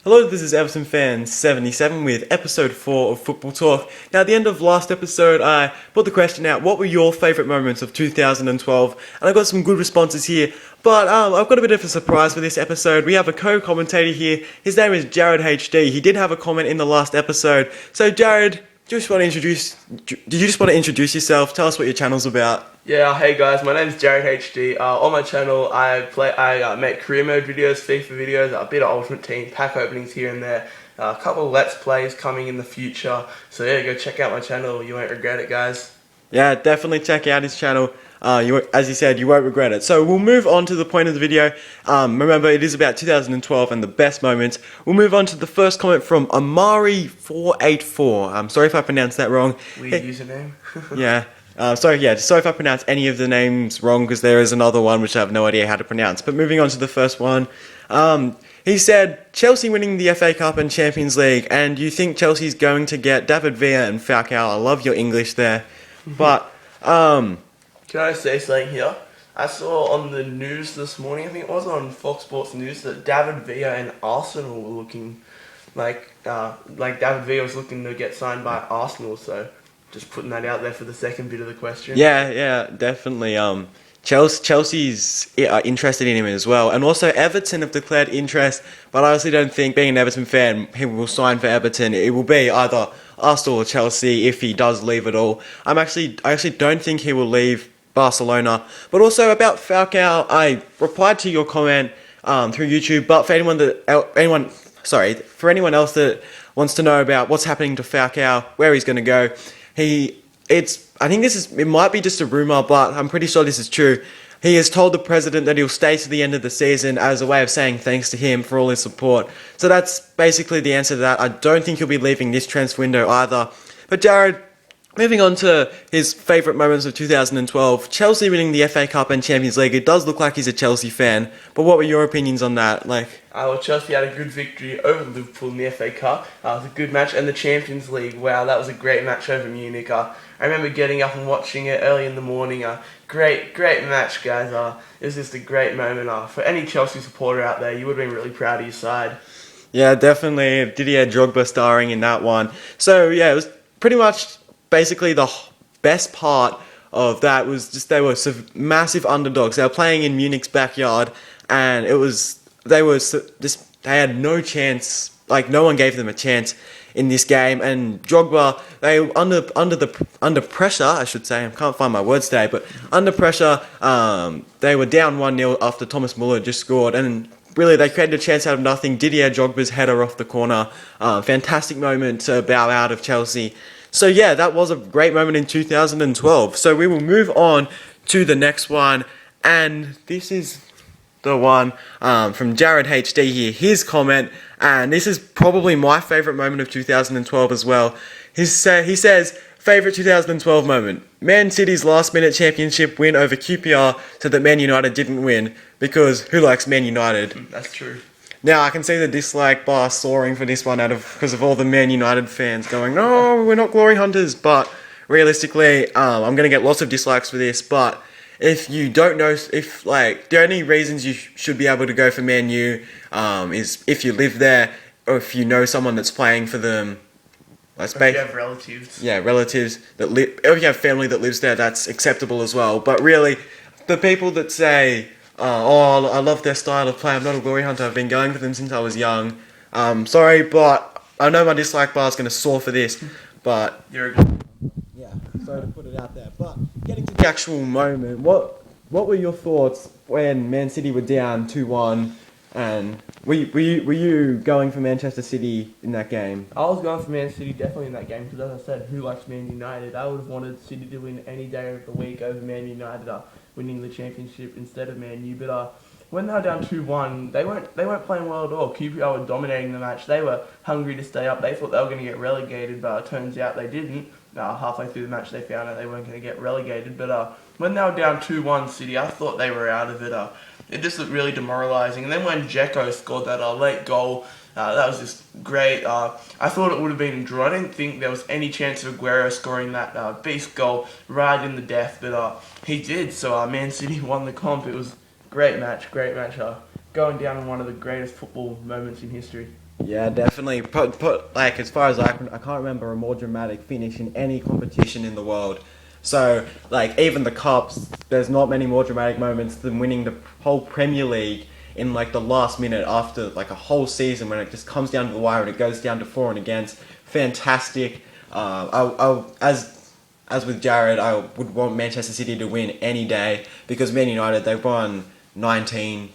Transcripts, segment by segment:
Hello, this is Everton Fan 77 with episode 4 of Football Talk. Now, at the end of last episode, I put the question out, what were your favourite moments of 2012? And I got some good responses here, but I've got a bit of a surprise for this episode. We have a co-commentator here. His name is Jared HD. He did have a comment in the last episode. So, Jared, do you just want to introduce yourself? Tell us what your channel's about. Yeah, hey guys, my name's Jared HD. On my channel, I make career mode videos, FIFA videos, a bit of Ultimate Team, pack openings here and there, a couple of Let's Plays coming in the future. So yeah, go check out my channel. You won't regret it, guys. Yeah, definitely check out his channel. As you said, you won't regret it. So we'll move on to the point of the video. Remember, it is about 2012 and the best moments. We'll move on to the first comment from Amari484. I'm sorry if I pronounced that wrong. Weird username. Yeah. Sorry if I pronounce any of the names wrong, because there is another one which I have no idea how to pronounce. But moving on to the first one. He said, Chelsea winning the FA Cup and Champions League, and you think Chelsea's going to get David Villa and Falcao. I love your English there. But, Can I say something here? I saw on the news this morning, I think it was on Fox Sports News, that David Villa and Arsenal were looking like David Villa was looking to get signed by Arsenal, so just putting that out there for the second bit of the question. yeah, definitely. Chelsea's interested in him as well, and also Everton have declared interest. But I honestly don't think, being an Everton fan, he will sign for Everton. It will be either Arsenal or Chelsea if he does leave at all. I actually don't think he will leave Barcelona. But also about Falcao, I replied to your comment through YouTube. But for anyone else that wants to know about what's happening to Falcao, where he's going to go, it might be just a rumour, but I'm pretty sure this is true. He has told the president that he'll stay to the end of the season as a way of saying thanks to him for all his support. So that's basically the answer to that. I don't think he'll be leaving this transfer window either. But Jared, moving on to his favourite moments of 2012, Chelsea winning the FA Cup and Champions League. It does look like he's a Chelsea fan, but what were your opinions on that? Well, Chelsea had a good victory over Liverpool in the FA Cup. It was a good match, and the Champions League. Wow, that was a great match over Munich. I remember getting up and watching it early in the morning. Great match, guys. It was just a great moment. For any Chelsea supporter out there, you would have been really proud of your side. Yeah, definitely. Didier Drogba starring in that one. So yeah, it was pretty much basically the best part of that was just they were massive underdogs. They were playing in Munich's backyard, and they had no chance. Like, no one gave them a chance in this game. And Drogba, they under pressure, I should say. I can't find my words today, but under pressure, they were down 1-0 after Thomas Muller just scored, and really they created a chance out of nothing. Didier Drogba's header off the corner, fantastic moment to bow out of Chelsea. So yeah, that was a great moment in 2012. So we will move on to the next one, and this is the one from Jared HD here, his comment, and this is probably my favourite moment of 2012 as well. He says, favourite 2012 moment, Man City's last minute championship win over QPR so that Man United didn't win, because who likes Man United? That's true. Now, I can see the dislike bar soaring for this one because of all the Man United fans going, no, we're not glory hunters. But realistically, I'm going to get lots of dislikes for this. But if you don't know, the only reasons you should be able to go for Man U is if you live there, or if you know someone that's playing for them. If you have relatives. Yeah, relatives that live. If you have family that lives there, that's acceptable as well. But really, the people that say, I love their style of play, I'm not a glory hunter, I've been going for them since I was young. Sorry, but I know my dislike bar is going to soar for this, but You're a good. yeah, sorry to put it out there. But getting to the actual moment, what were your thoughts when Man City were down 2-1, and were you going for Manchester City in that game? I was going for Man City definitely in that game, because as I said, who likes Man United? I would have wanted City to win any day of the week over Man United winning the championship instead of Man U. But when they were down 2-1, they weren't playing well at all. QPR were dominating the match. They were hungry to stay up. They thought they were going to get relegated, but it turns out they didn't. Halfway through the match, they found out they weren't going to get relegated. But when they were down 2-1 City, I thought they were out of it. It just looked really demoralising. And then when Dzeko scored that late goal, that was just great. I thought it would have been a draw. I didn't think there was any chance of Aguero scoring that beast goal right in the death, but he did. So Man City won the comp. It was a great match. Going down in one of the greatest football moments in history. Yeah, definitely. Like as far as I can't remember a more dramatic finish in any competition in the world. So like even the cups, there's not many more dramatic moments than winning the whole Premier League in like the last minute after like a whole season when it just comes down to the wire and it goes down to for and against. Fantastic. As with Jared, I would want Manchester City to win any day because Man United they've won 19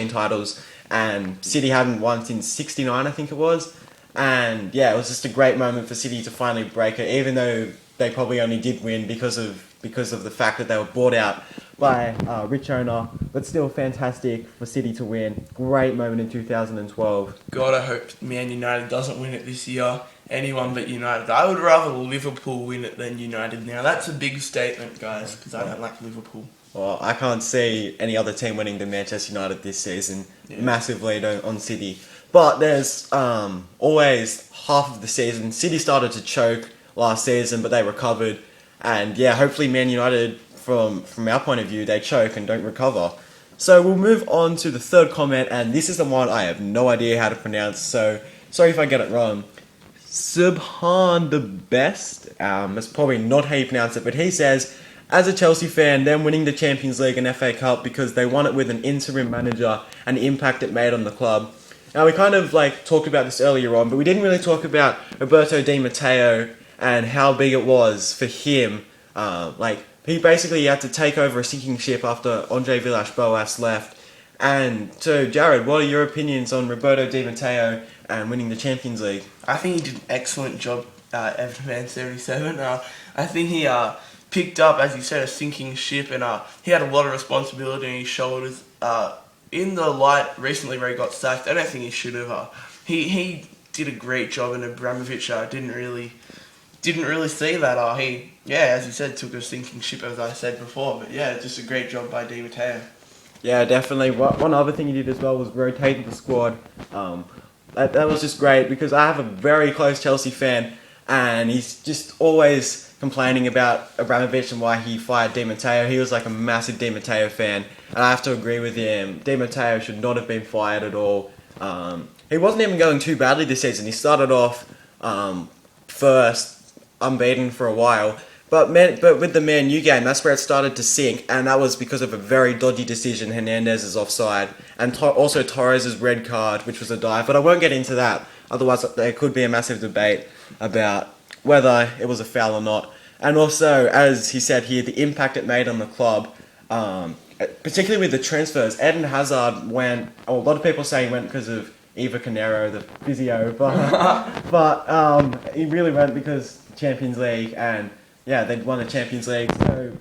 titles, and City hadn't won since '69, I think it was. And yeah, it was just a great moment for City to finally break it, even though they probably only did win because of the fact that they were bought out by rich owner, but still fantastic for City to win. Great moment in 2012. God, I hope Man United doesn't win it this year. Anyone but United. I would rather Liverpool win it than United now. That's a big statement, guys, because I don't like Liverpool. Well, I can't see any other team winning than Manchester United this season. Yeah. Massive lead on City. But there's always half of the season. City started to choke last season, but they recovered. And yeah, hopefully Man United, from our point of view, they choke and don't recover. So we'll move on to the third comment, and this is the one I have no idea how to pronounce, so sorry if I get it wrong. Subhan the Best, that's probably not how you pronounce it, but he says, as a Chelsea fan, them winning the Champions League and FA Cup because they won it with an interim manager and the impact it made on the club. Now we kind of like talked about this earlier on, but we didn't really talk about Roberto Di Matteo and how big it was for him. Like he basically had to take over a sinking ship after Andre Villas-Boas left. And so, Jared, what are your opinions on Roberto Di Matteo and winning the Champions League? I think he did an excellent job at Everton 77. I think he picked up, as you said, a sinking ship, and he had a lot of responsibility on his shoulders. In the light recently where he got sacked, I don't think he should have. He did a great job, and Abramovich didn't really see that. He, as you said, took a sinking ship, as I said before. But yeah, just a great job by Di Matteo. Yeah, definitely. One other thing he did as well was rotating the squad. That was just great because I have a very close Chelsea fan, and he's just always complaining about Abramovich and why he fired Di Matteo. He was like a massive Di Matteo fan, and I have to agree with him. Di Matteo should not have been fired at all. He wasn't even going too badly this season. He started off first, unbeaten for a while. But with the Man U game, that's where it started to sink, and that was because of a very dodgy decision, Hernandez's offside, and also Torres' red card, which was a dive. But I won't get into that, otherwise there could be a massive debate about whether it was a foul or not. And also, as he said here, the impact it made on the club, particularly with the transfers. Eden Hazard went, a lot of people say he went because of Eva Canero, the physio, but he really went because Champions League, and yeah, they'd won the Champions League. So,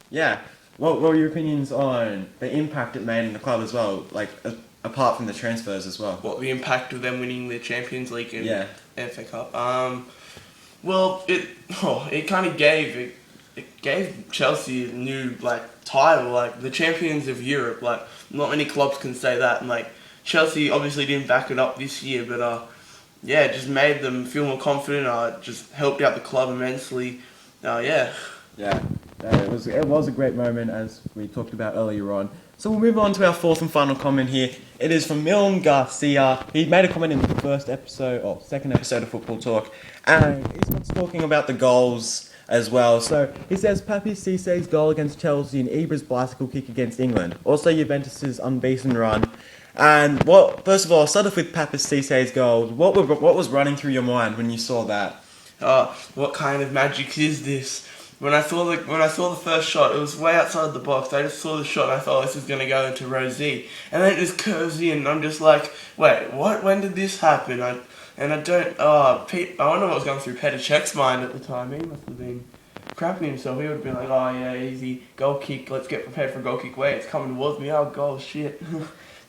yeah, what were your opinions on the impact it made in the club as well? Like, apart from the transfers as well. What the impact of them winning the Champions League and FA Cup? Well, it kind of gave Chelsea a new title, like the champions of Europe. Like not many clubs can say that, and like Chelsea obviously didn't back it up this year, but it just made them feel more confident. Just helped out the club immensely. Yeah, it was a great moment, as we talked about earlier on. So we'll move on to our fourth and final comment here. It is from Milne Garcia. He made a comment in the second episode of Football Talk, and he's talking about the goals as well. So he says Papi Cissé's goal against Chelsea and Ibra's bicycle kick against England. Also Juventus's unbeaten run. And first of all, I'll start off with Papi Cissé's goal. What was running through your mind when you saw that? What kind of magic is this? When I saw the first shot, it was way outside the box. I just saw the shot and I thought this is going to go into row Z. And then it just curves in and I'm just like, wait, what? When did this happen? I wonder what was going through Petr Cech's mind at the time. He must have been crapping himself. He would have been like, oh yeah, easy, goal kick, let's get prepared for a goal kick. Wait, it's coming towards me. Oh, goal, shit.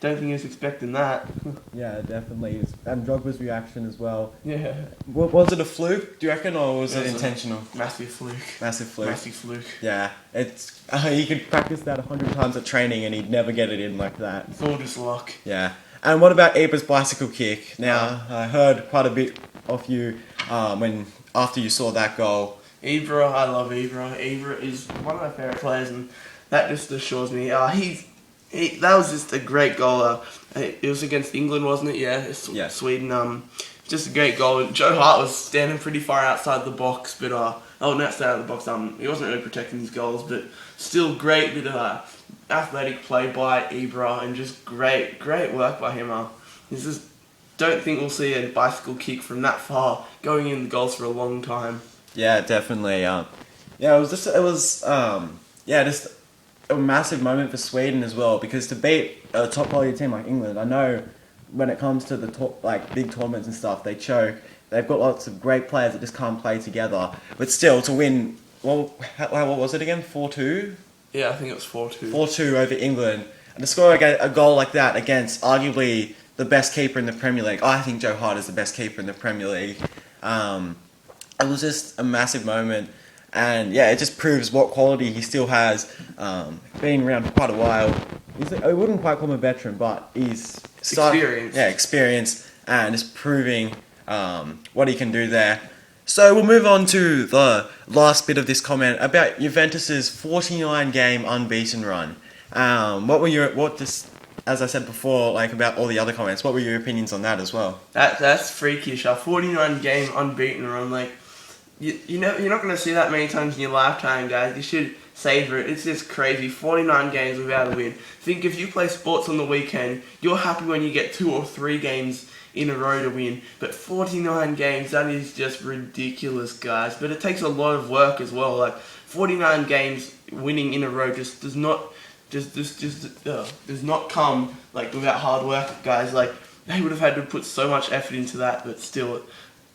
Don't think he was expecting that. Yeah, definitely. And Drogba's reaction as well. Yeah. Was it a fluke, do you reckon, or was it intentional? Massive fluke. Massive fluke. Massive fluke. Yeah, it's he could practice that 100 times at training and he'd never get it in like that. It's all just luck. Yeah. And what about Ibra's bicycle kick? Now, I heard quite a bit of you after you saw that goal. Ibra, I love Ibra. Ibra is one of my favourite players, and that just assures me That was just a great goal. It was against England, wasn't it? Yeah, Yeah. Sweden. Just a great goal. Joe Hart was standing pretty far outside the box, but not outside of the box. He wasn't really protecting his goals, but still great bit of athletic play by Ibra, and just great work by him. This is don't think we'll see a bicycle kick from that far going in the goals for a long time. Yeah, definitely. Yeah, just a massive moment for Sweden as well, because to beat a top quality team like England, I know when it comes to the top, like big tournaments and stuff, they choke. They've got lots of great players that just can't play together, but still to win. Well, what was it again? 4-2. Yeah, I think it was 4-2. 4-2 over England, and to score a goal like that against arguably the best keeper in the Premier League. I think Joe Hart is the best keeper in the Premier League. It was just a massive moment, and yeah, it just proves what quality he still has. Been around for quite a while. I wouldn't quite call him a veteran, but he's Experienced. Yeah, experienced, and is proving what he can do there. So we'll move on to the last bit of this comment about Juventus's 49-game unbeaten run. As I said before, like about all the other comments, what were your opinions on that as well? That's freakish. A 49-game unbeaten run, like you're not going to see that many times in your lifetime, guys. You should savor it. It's just crazy. 49 games without a win. Think if you play sports on the weekend, you're happy when you get 2 or 3 games in a row to win. But 49 games, that is just ridiculous, guys. But it takes a lot of work as well. Like 49 games winning in a row just does not does not come like without hard work, guys. Like they would have had to put so much effort into that, but still,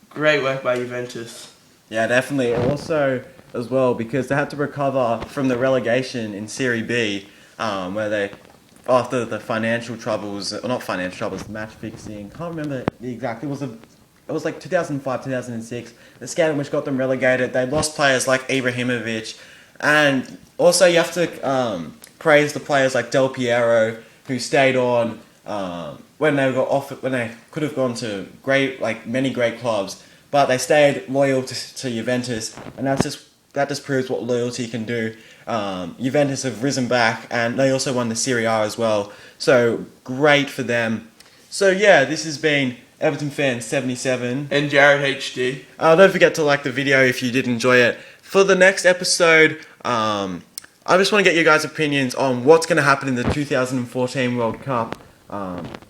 great work by Juventus. Yeah, definitely. Also, as well, because they had to recover from the relegation in Serie B, where they, after the financial troubles, or not financial troubles, match fixing, can't remember exactly, it was like 2005, 2006, the scandal which got them relegated. They lost players like Ibrahimovic, and also you have to praise the players like Del Piero, who stayed on when they got offered, when they could have gone to many great clubs, but they stayed loyal to Juventus, and that just proves what loyalty can do. Juventus have risen back, and they also won the Serie A as well, so great for them. So yeah, this has been Everton Fan 77. And Jared HD. Don't forget to like the video if you did enjoy it. For the next episode, I just want to get your guys' opinions on what's going to happen in the 2014 World Cup.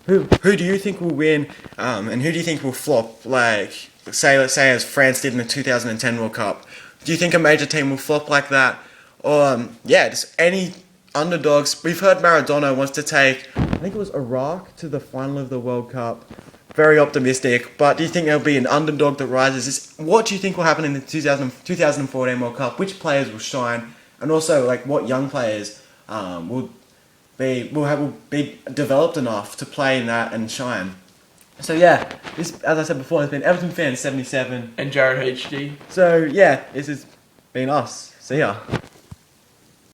Who do you think will win, and who do you think will flop? Like, let's say as France did in the 2010 World Cup. Do you think a major team will flop like that? Or, just any underdogs? We've heard Maradona wants to take, I think it was Iraq, to the final of the World Cup. Very optimistic, but do you think there'll be an underdog that rises? What do you think will happen in the 2014 World Cup? Which players will shine? And also, like, what young players will be developed enough to play in that and shine? So yeah, this, as I said before, has been Everton Fan 77. And Jared HD. So yeah, this has been us. See ya.